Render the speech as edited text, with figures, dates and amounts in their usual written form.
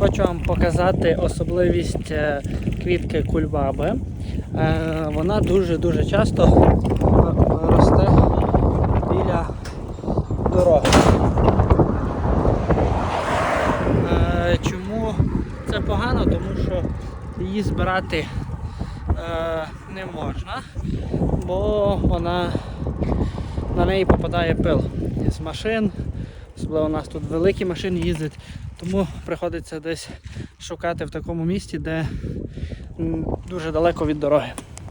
Хочу вам показати особливість квітки кульбаби. Вона дуже часто росте біля дороги. Чому це погано? Тому що її збирати не можна, бо на неї попадає пил з машин, особливо у нас тут великі машини їздять, тому приходиться десь шукати в такому місці, де дуже далеко від дороги.